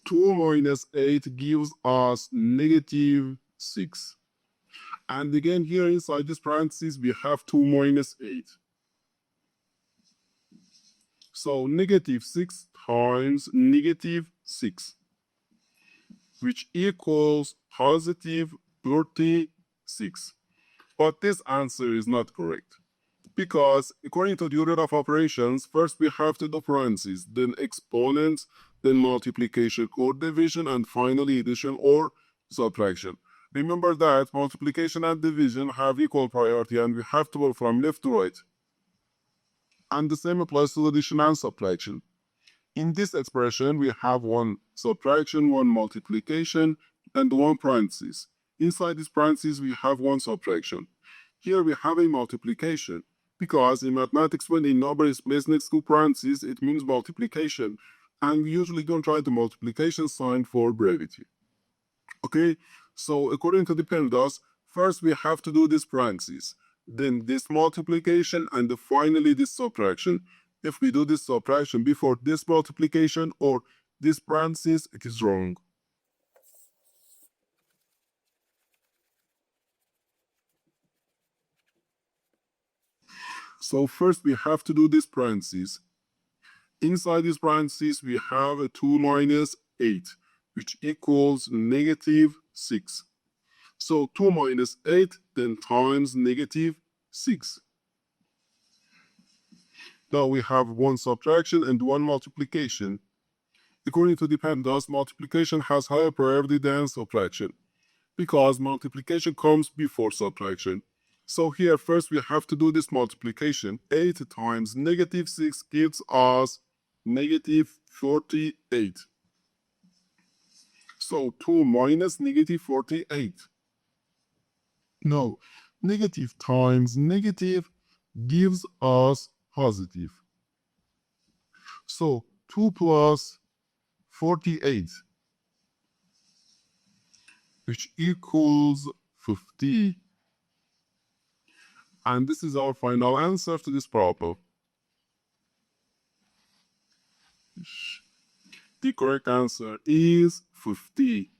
2 minus 8 gives us negative 6. And again, here inside this parentheses, we have 2 minus 8. So negative 6 times negative 6, which equals positive 36. But this answer is not correct, because according to the order of operations, first we have to do parentheses, then exponents, then multiplication or division, and finally addition or subtraction. Remember that multiplication and division have equal priority and we have to go from left to right. And the same applies to addition and subtraction. In this expression, we have one subtraction, one multiplication, and one parenthesis. Inside this parenthesis, we have one subtraction. Here we have a multiplication, because in mathematics, when a number is placed next to parentheses, it means multiplication. And we usually don't write the multiplication sign for brevity. Okay, so according to the PEMDAS, first we have to do this parentheses, then this multiplication, and finally this subtraction. If we do this subtraction before this multiplication or this parentheses, it is wrong. So first we have to do this parentheses. Inside this parentheses, we have a 2 minus 8, which equals negative 6. So 2 minus 8, then times negative 6. Now we have one subtraction and one multiplication. According to the PEMDAS, multiplication has higher priority than subtraction, because multiplication comes before subtraction. So here first we have to do this multiplication. 8 times negative 6 gives us negative 48. So 2 minus negative 48. No, negative times negative gives us positive. So 2 plus 48, which equals 50. And this is our final answer to this problem. The correct answer is 50.